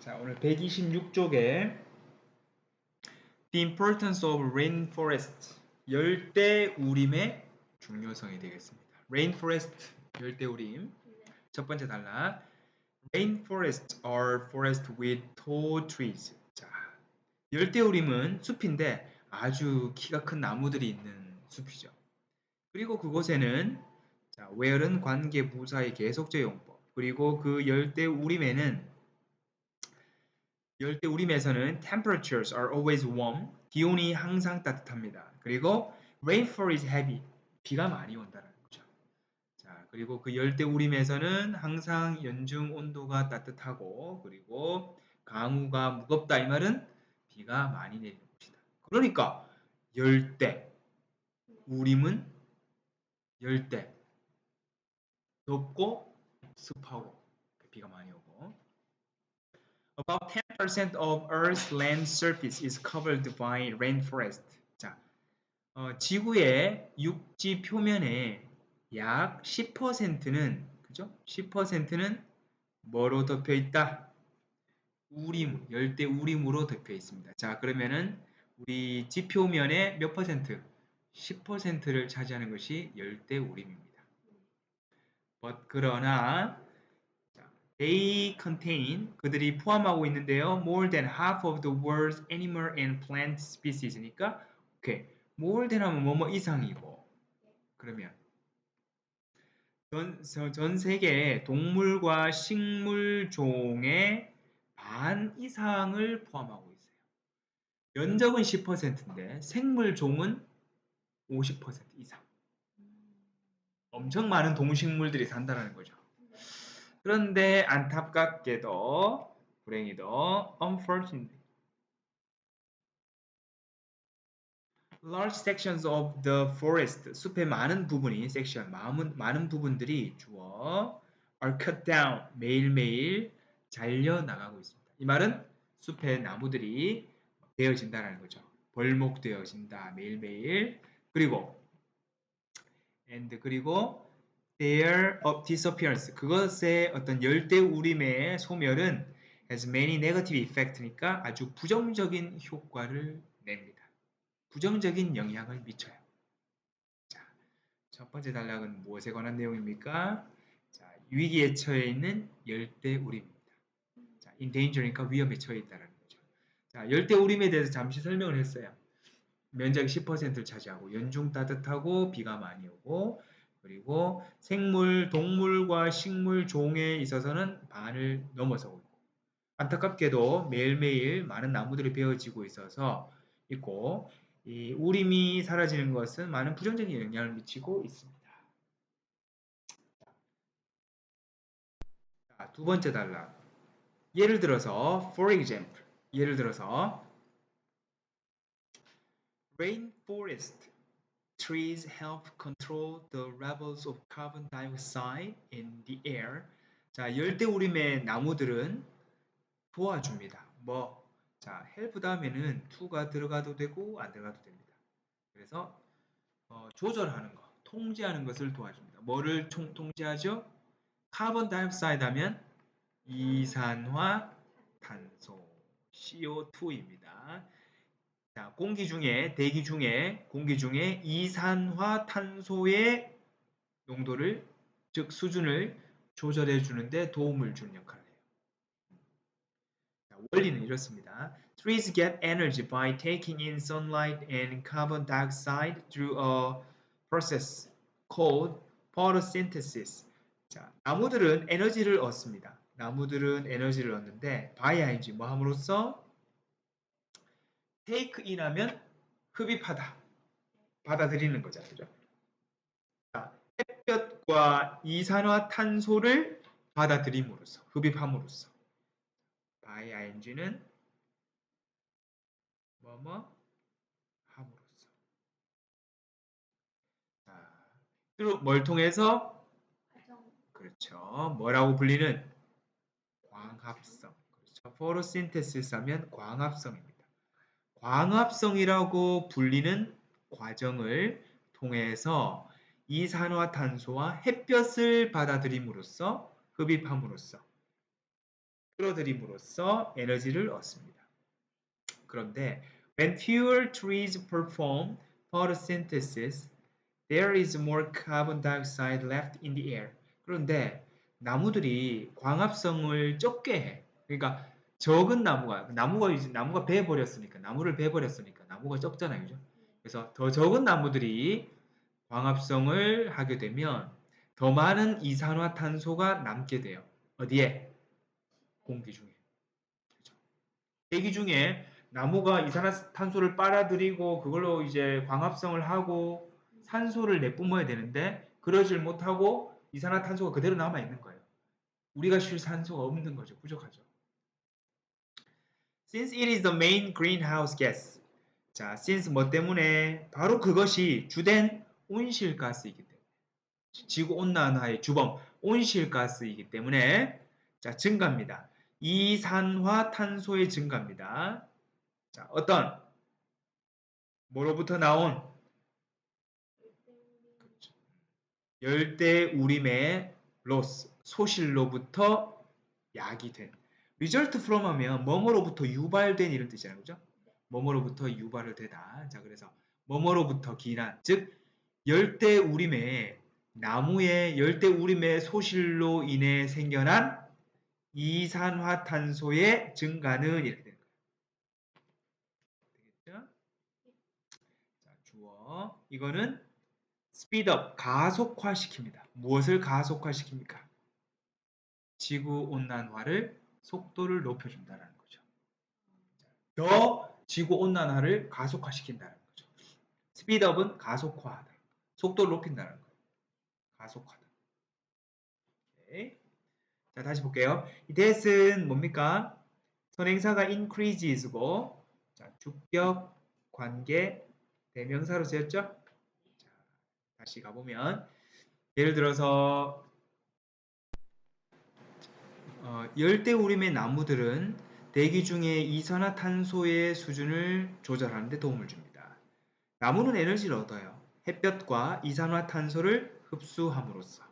자, 오늘 126쪽에 The importance of rainforest, 열대우림의 중요성이 되겠습니다. rainforest, 열대우림. 첫 번째 단락. Rainforests are forests with tall trees. 자, 열대우림은 숲인데 아주 키가 큰 나무들이 있는 숲이죠. 그리고 그곳에는 자, where은 관계 부사의 계속적 용법. 그리고 그 열대우림에서는 temperatures are always warm. 기온이 항상 따뜻합니다. 그리고 rainfall is heavy. 비가 많이 온다는 거죠. 자, 그리고 그 열대우림에서는 항상 연중 온도가 따뜻하고 그리고 강우가 무겁다. 이 말은 비가 많이 내리는 곳이다. 그러니까 열대, 우림은 열대, 덥고 습하고 비가 많이 오고 About 10% of Earth's land surface is covered by rainforest. 자, 지구의 육지 표면의 약 10%는 그죠? 10%는 뭐로 덮여 있다? 우림, 열대 우림으로 덮여 있습니다. 자, 그러면은 우리 지표면의 몇 퍼센트? 10%를 차지하는 것이 열대 우림입니다. 그러나 They contain, 그들이 포함하고 있는데요. More than half of the world's animal and plant species니까 오케이. more than 하면 뭐뭐 이상이고 그러면 전 세계 동물과 식물 종의 반 이상을 포함하고 있어요. 면적은 10%인데 생물 종은 50% 이상. 엄청 많은 동식물들이 산다는 거죠. 그런데 안타깝게도 불행히도 unfortunately large sections of the forest 숲의 많은 부분이 섹션 많은 부분들이 주어 are cut down 매일매일 잘려 나가고 있습니다. 이 말은 숲의 나무들이 베어진다는 거죠. 벌목되어진다 매일매일 그리고 their disappearance 그것의 어떤 열대우림의 소멸은 has many negative effect니까 아주 부정적인 효과를 냅니다. 부정적인 영향을 미쳐요. 자, 첫 번째 단락은 무엇에 관한 내용입니까? 자, 위기에 처해 있는 열대우림입니다. 자, in danger니까 위험에 처해 있다는 거죠. 자, 열대우림에 대해서 잠시 설명을 했어요. 면적이 10%를 차지하고 연중 따뜻하고 비가 많이 오고 그리고 생물, 동물과 식물 종에 있어서는 반을 넘어서고 있고 안타깝게도 매일매일 많은 나무들이 베어지고 있고 이 우림이 사라지는 것은 많은 부정적인 영향을 미치고 있습니다. 자, 두 번째 단락. 예를 들어서 for example 예를 들어서 rainforest trees help control the levels of carbon dioxide in the air. 자, 열대우림의 나무들은 도와줍니다. 자, help 다음에는 to가 들어가도 되고 안 들어가도 됩니다. 그래서 조절하는 거, 통제하는 것을 도와줍니다. 뭐를 통제하죠? 카본 다이옥사이드 하면 이산화탄소, CO2입니다. 자, 대기 중에 공기 중에 이산화탄소의 농도를 즉 수준을 조절해 주는데 도움을 주는 역할을 해요. 자, 원리는 이렇습니다. Trees get energy by taking in sunlight and carbon dioxide through a process called photosynthesis. 자, 나무들은 에너지를 얻습니다. 나무들은 에너지를 얻는데 by ing 뭐 함으로써 take in 하면 흡입하다. 받아들이는 거죠. 그죠? 자, 햇볕과 이산화탄소를 받아들임으로써 흡입함으로써 by ing는 뭐뭐 함으로써 자, 뭘 통해서 그렇죠. 뭐라고 불리는 광합성. 그렇죠. 포토신테시스 하면 광합성입니다. 광합성이라고 불리는 과정을 통해서 이산화탄소와 햇볕을 받아들임으로써 흡입함으로써 끌어들임으로써 에너지를 얻습니다. 그런데 when fewer trees perform photosynthesis, there is more carbon dioxide left in the air. 그런데 나무들이 광합성을 적게 해. 그러니까 적은 나무가 베어버렸으니까 나무를 베어버렸으니까 나무가 적잖아요, 그죠? 그래서 더 적은 나무들이 광합성을 하게 되면 더 많은 이산화탄소가 남게 돼요. 어디에? 공기 중에. 그죠? 대기 중에 나무가 이산화탄소를 빨아들이고 그걸로 이제 광합성을 하고 산소를 내뿜어야 되는데 그러질 못하고 이산화탄소가 그대로 남아 있는 거예요. 우리가 쉴 산소가 없는 거죠. 부족하죠. Since it is the main greenhouse gas. 자, since 뭐 때문에? 바로 그것이 주된 온실가스이기 때문에. 지구온난화의 주범, 온실가스이기 때문에 자, 증가입니다. 이산화탄소의 증가입니다. 자, 어떤 뭐로부터 나온 열대우림의 로스, 소실로부터 야기된 result from 하면 뭐뭐로부터 유발된 이런 뜻이잖아요. 그죠? 뭐뭐로부터 유발을 되다. 자, 그래서 뭐뭐로부터 기난, 즉 열대우림의 나무의 열대우림의 소실로 인해 생겨난 이산화탄소의 증가는 이렇게 되는 거예요. 되겠죠? 자, 주어. 이거는 speed-up, 가속화시킵니다. 무엇을 가속화시킵니까? 지구온난화를 속도를 높여준다는 거죠. 더 지구온난화를 가속화시킨다는 거죠. speed-up은 가속화하다. 속도를 높인다는 거예요. 가속화다. 오케이. 자, 다시 볼게요. 이 that은 뭡니까? 선행사가 increases고 자, 주격, 관계, 대명사로 쓰였죠? 자, 다시 가보면 예를 들어서 열대우림의 나무들은 대기 중에 이산화탄소의 수준을 조절하는 데 도움을 줍니다. 나무는 에너지를 얻어요. 햇볕과 이산화탄소를 흡수함으로써.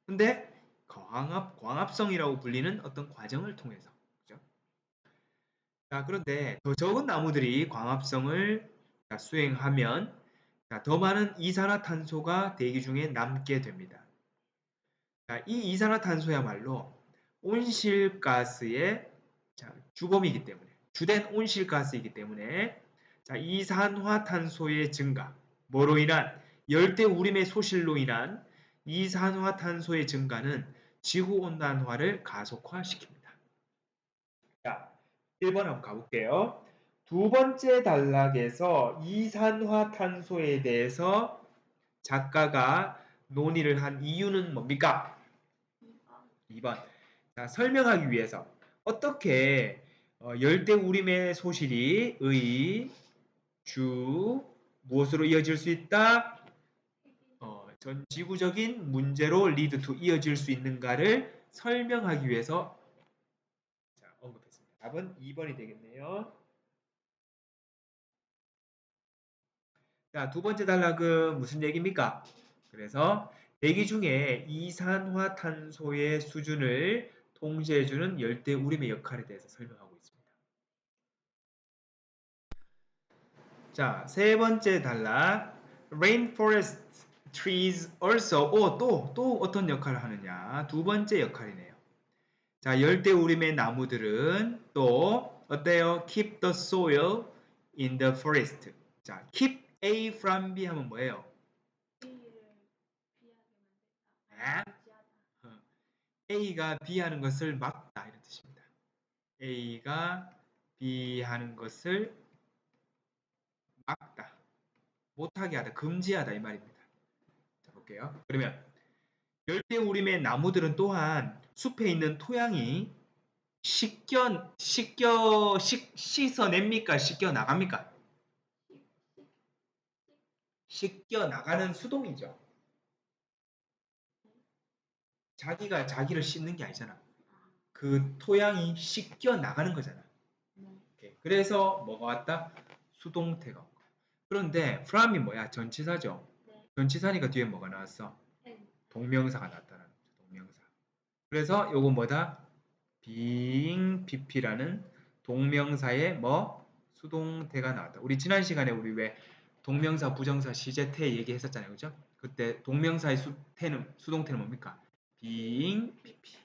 근데 광합성이라고 불리는 어떤 과정을 통해서. 그죠? 자, 그런데 더 적은 나무들이 광합성을 수행하면 더 많은 이산화탄소가 대기 중에 남게 됩니다. 자, 이 이산화탄소야말로 온실가스의 주범이기 때문에 주된 온실가스이기 때문에 자, 이산화탄소의 증가 뭐로 인한 열대우림의 소실로 인한 이산화탄소의 증가는 지구온난화를 가속화시킵니다. 자, 1번 한번 가볼게요. 두 번째 단락에서 이산화탄소에 대해서 작가가 논의를 한 이유는 뭡니까? 2번. 자, 설명하기 위해서 어떻게 열대우림의 소실이 주 무엇으로 이어질 수 있다? 전 지구적인 문제로 리드 투 이어질 수 있는가를 설명하기 위해서 언급했습니다. 답은 2번이 되겠네요. 자, 두 번째 단락은 무슨 얘기입니까? 그래서 대기 중에 이산화탄소의 수준을 통제해주는 열대우림의 역할에 대해서 설명하고 있습니다. 자, 세 번째 단락 Rainforest trees also 또 어떤 역할을 하느냐 두 번째 역할이네요. 자, 열대우림의 나무들은 또 어때요? Keep the soil in the forest. 자, keep A from B 하면 뭐예요? A가 B 하는 것을 막다 이런 뜻입니다. A가 B 하는 것을 막다. 못하게 하다, 금지하다 이 말입니다. 자, 볼게요. 그러면 열대우림의 나무들은 또한 숲에 있는 토양이 씻어냅니까? 씻겨나갑니까? 씻겨나가는 수동이죠. 자기가 자기를 씻는 게 아니잖아. 그 토양이 씻겨나가는 거잖아. 그래서 뭐가 왔다? 수동태가 온 거야. 그런데 from이 뭐야? 전치사죠. 전치사니까 뒤에 뭐가 나왔어? 동명사가 나타나는 거죠. 동명사. 그래서 요거 뭐다? being BP라는 동명사의 뭐 수동태가 나왔다. 우리 지난 시간에 우리 왜 동명사, 부정사, 시제태 얘기했었잖아요. 그죠? 그때 동명사의 수동태는 뭡니까? being BP.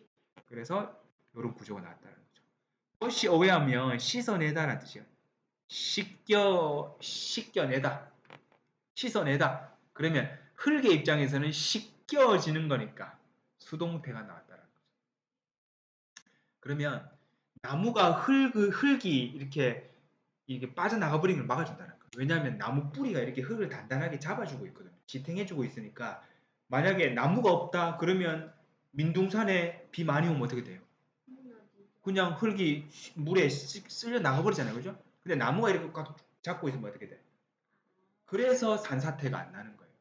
그래서 이런 구조가 나왔다는 거죠. wash away 하면 씻어내다라는 뜻이에요. 씻겨내다. 씻어내다. 그러면 흙의 입장에서는 씻겨지는 거니까 수동태가 나왔다는 거죠. 그러면 나무가 흙이 이렇게 빠져나가 버리는 걸 막아준다는 거예요. 왜냐하면 나무 뿌리가 이렇게 흙을 단단하게 잡아주고 있거든요. 지탱해주고 있으니까 만약에 나무가 없다 그러면 민둥산에 비 많이 오면 어떻게 돼요? 그냥 흙이 물에 쓸려 나가버리잖아요. 그죠? 근데 나무가 이렇게 꽉 잡고 있으면 어떻게 돼요? 그래서 산사태가 안 나는 거예요.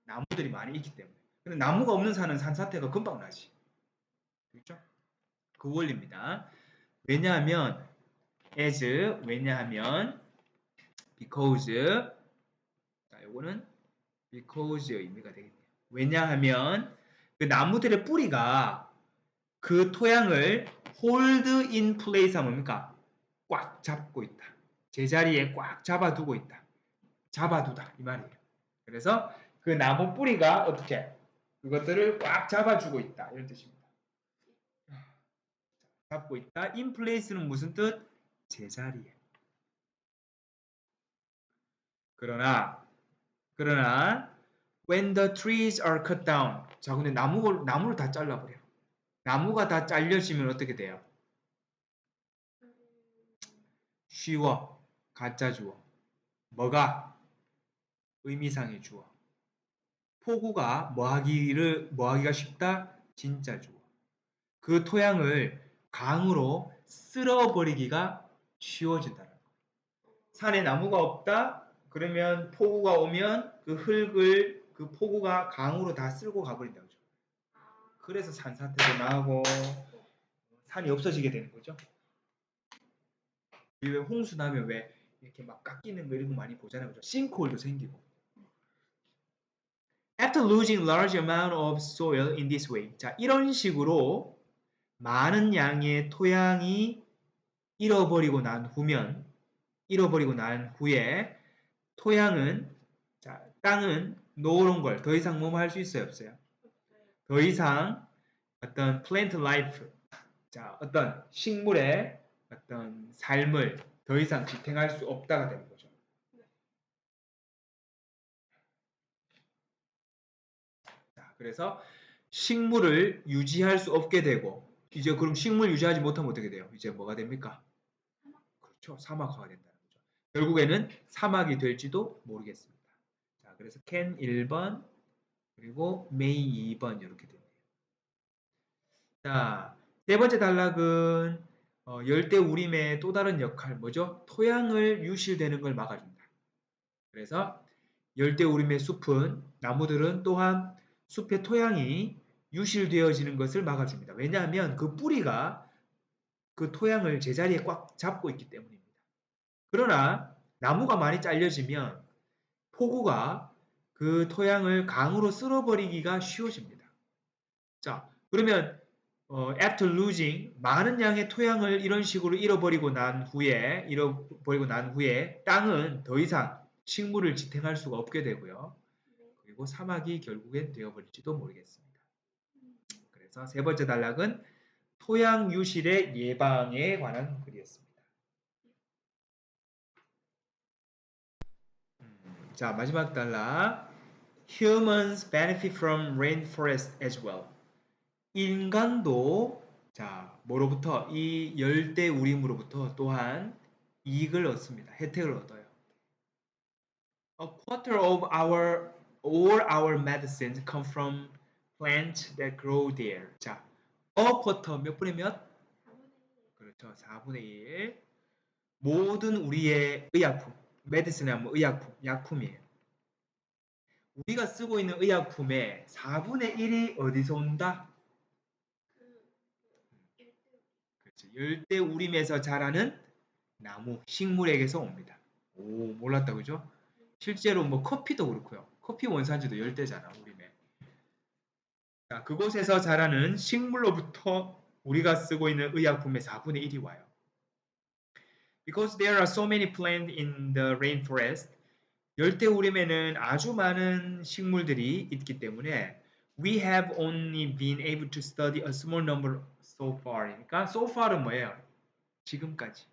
나무들이 많이 있기 때문에. 근데 나무가 없는 산은 산사태가 금방 나지. 그렇죠? 그 원리입니다. 왜냐하면 왜냐하면 because 자, 요거는 because의 의미가 되겠네요. 왜냐하면 그 나무들의 뿌리가 그 토양을 hold in place 하면 뭡니까? 꽉 잡고 있다. 제자리에 꽉 잡아두고 있다. 잡아두다 이 말이에요. 그래서 그 나무 뿌리가 어떻게 그것들을 꽉 잡아주고 있다 이런 뜻입니다. 잡고 있다. in place는 무슨 뜻? 제자리에. 그러나 when the trees are cut down 자 근데 나무를 다 잘라버려. 나무가 다 잘려지면 어떻게 돼요? 쉬워. 가짜 주어. 뭐가? 의미상의 주어. 포구가 뭐하기가 쉽다? 진짜 주어. 그 토양을 강으로 쓸어버리기가 쉬워진다는 거예요. 산에 나무가 없다? 그러면 폭우가 오면 그 흙을 그 폭우가 강으로 다 쓸고 가버린다고 하죠. 그래서 산사태도 나고 산이 없어지게 되는 거죠. 왜 홍수 나면 왜 이렇게 막 깎이는 거 이런 거 많이 보잖아요. 그죠? 싱크홀도 생기고. After losing large amount of soil in this way. 자, 이런 식으로 많은 양의 토양이 잃어버리고 난 후에 토양은 자, 땅은 노런 걸 더 이상 뭐뭐 할 수 있어요, 없어요? 더 이상 어떤 plant life 자, 어떤 식물의 어떤 삶을 더 이상 지탱할 수 없다가 되는 거죠. 자, 그래서 식물을 유지할 수 없게 되고 이제 그럼 식물 유지하지 못하면 어떻게 돼요? 이제 뭐가 됩니까? 그렇죠. 사막화가 된다는 거죠. 결국에는 사막이 될지도 모르겠습니다. 자, 그래서 can 1번 그리고 may 2번 이렇게 됩니다. 자, 세 번째 단락은 열대우림의 또 다른 역할 뭐죠? 토양을 유실되는 걸 막아준다. 그래서 열대우림의 숲은 나무들은 또한 숲의 토양이 유실되어지는 것을 막아줍니다. 왜냐하면 그 뿌리가 그 토양을 제자리에 꽉 잡고 있기 때문입니다. 그러나 나무가 많이 잘려지면 폭우가 그 토양을 강으로 쓸어버리기가 쉬워집니다. 자, 그러면 after losing 많은 양의 토양을 이런 식으로 잃어버리고 난 후에 땅은 더 이상 식물을 지탱할 수가 없게 되고요. 그리고 사막이 결국엔 되어버릴지도 모르겠습니다. 그래서 세 번째 단락은 토양 유실의 예방에 관한 글이었습니다. 자, 마지막 단락. Humans benefit from rainforest as well. 인간도 자, 뭐로부터 이 열대우림으로부터 또한 이익을 얻습니다. 혜택을 얻어요. A quarter of all our medicines come from plants that grow there. 자, a quarter 몇 분의 몇? 그렇죠. 4분의 1. 모든 우리의 의약품, medicine은 뭐 의약품, 약품이에요. 우리가 쓰고 있는 의약품의 4분의 1이 어디서 온다? 그렇죠. 열대우림에서 자라는 나무, 식물에게서 옵니다. 오, 몰랐다, 그죠? 실제로 뭐 커피도 그렇고요. 커피 원산지도 열대잖아, 우림에. 자, 그곳에서 자라는 식물로부터 우리가 쓰고 있는 의약품의 4분의 1이 와요. Because there are so many plants in the rainforest, 열대우림에는 아주 많은 식물들이 있기 때문에 we have only been able to study a small number so far. 그러니까 so far은 뭐예요? 지금까지.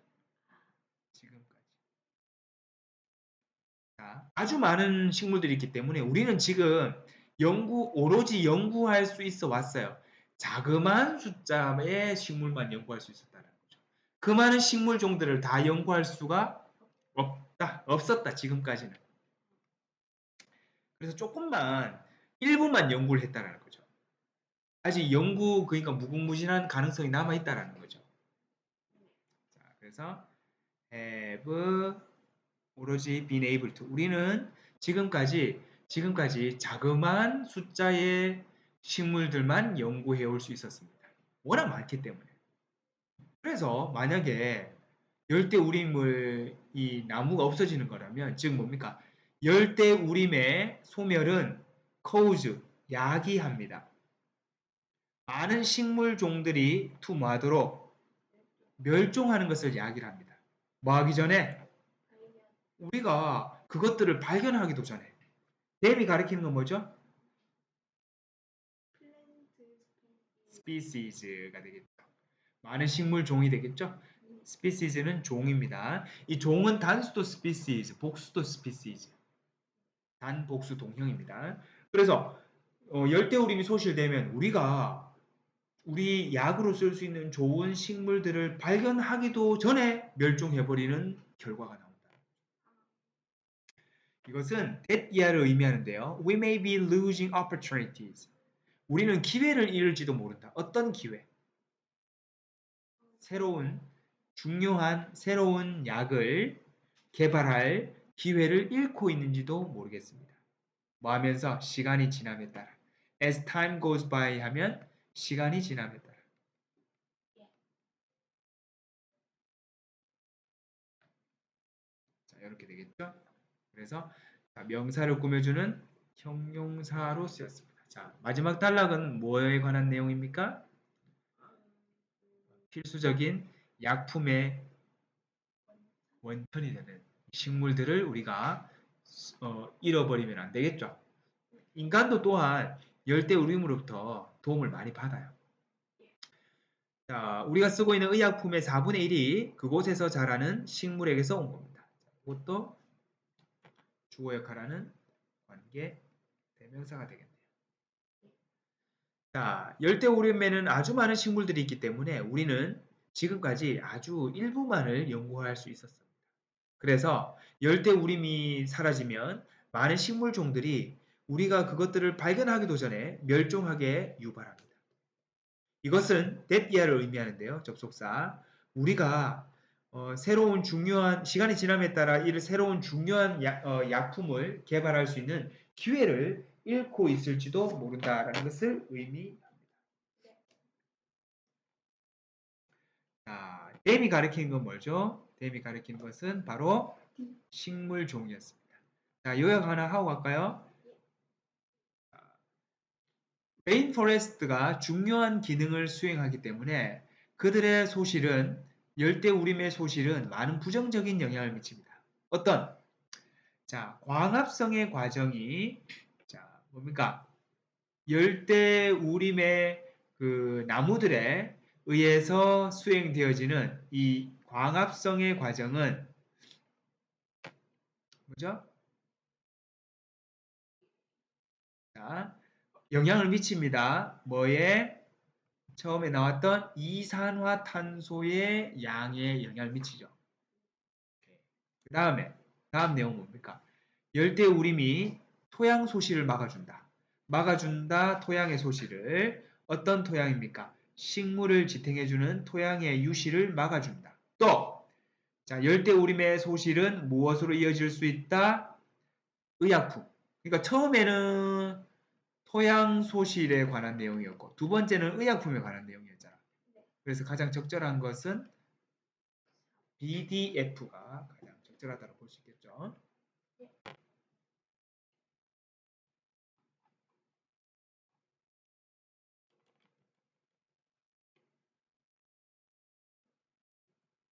자, 아주 많은 식물들이 있기 때문에 우리는 지금 오로지 연구할 수 있어 왔어요. 자그마한 숫자의 식물만 연구할 수 있었다는 거죠. 그 많은 식물 종들을 다 연구할 수가 없었다, 지금까지는. 그래서 조금만, 일부만 연구를 했다는 거죠. 아직 그러니까 무궁무진한 가능성이 남아있다는 거죠. 자, 그래서 have 오로지 been able to. 우리는 지금까지 자그마한 숫자의 식물들만 연구해 올 수 있었습니다. 워낙 많기 때문에. 그래서 만약에 열대우림을 이 나무가 없어지는 거라면 즉 뭡니까? 열대우림의 소멸은 cause, 야기합니다. 많은 식물 종들이 뭐하도록 멸종하는 것을 야기를 합니다. 뭐 하기 전에? 우리가 그것들을 발견하기도 전에. 댐이 가리키는 건 뭐죠? 스피시즈가 되겠죠. 많은 식물 종이 되겠죠? 스피시즈는 종입니다. 이 종은 단수도 스피시즈, 복수도 스피시즈. 단복수 동형입니다. 그래서 열대우림이 소실되면 우리 약으로 쓸 수 있는 좋은 식물들을 발견하기도 전에 멸종해버리는 결과가 나옵니다. 이것은 that year를 의미하는데요. We may be losing opportunities. 우리는 기회를 잃을지도 모른다. 어떤 기회? 새로운 약을 개발할 기회를 잃고 있는지도 모르겠습니다. 뭐 하면서? 시간이 지남에 따라. As time goes by 하면 시간이 지남에 따라. 자, 이렇게 되겠죠? 그래서 명사를 꾸며주는 형용사로 쓰였습니다. 자, 마지막 단락은 뭐에 관한 내용입니까? 필수적인 약품의 원천이 되는 식물들을 우리가 잃어버리면 안 되겠죠. 인간도 또한 열대우림으로부터 도움을 많이 받아요. 자, 우리가 쓰고 있는 의약품의 4분의 1이 그곳에서 자라는 식물에게서 온 겁니다. 이것도 주어 역할하는 관계 대명사가 되겠네요. 자, 열대우림에는 아주 많은 식물들이 있기 때문에 우리는 지금까지 아주 일부만을 연구할 수 있었습니다. 그래서 열대우림이 사라지면 많은 식물 종들이 우리가 그것들을 발견하기도 전에 멸종하게 유발합니다. 이것은 that year를 의미하는데요. 접속사. 우리가 새로운 중요한 시간이 지남에 따라 이를 새로운 중요한 약품을 개발할 수 있는 기회를 잃고 있을지도 모른다라는 것을 의미합니다. 자, 댐이 가리키는 건 뭐죠? 댐이 가리키는 것은 바로 식물 종이었습니다. 자, 요약 하나 하고 갈까요? 레인포레스트가 중요한 기능을 수행하기 때문에 그들의 소실은 열대우림의 소실은 많은 부정적인 영향을 미칩니다. 어떤? 자, 광합성의 과정이 뭡니까? 열대우림의 그 나무들에 의해서 수행되어지는 이 광합성의 과정은 뭐죠? 자, 영향을 미칩니다. 뭐에? 처음에 나왔던 이산화탄소의 양에 영향을 미치죠. 그 다음 내용은 뭡니까? 열대우림이 토양 소실을 막아준다 토양의 소실을. 어떤 토양입니까? 식물을 지탱해주는 토양의 유실을 막아준다. 또 자, 열대우림의 소실은 무엇으로 이어질 수 있다? 의약품. 그러니까 처음에는 토양 소실에 관한 내용이었고 두 번째는 의약품에 관한 내용이었잖아. 그래서 가장 적절한 것은 BDF가 가장 적절하다고 볼 수 있겠죠.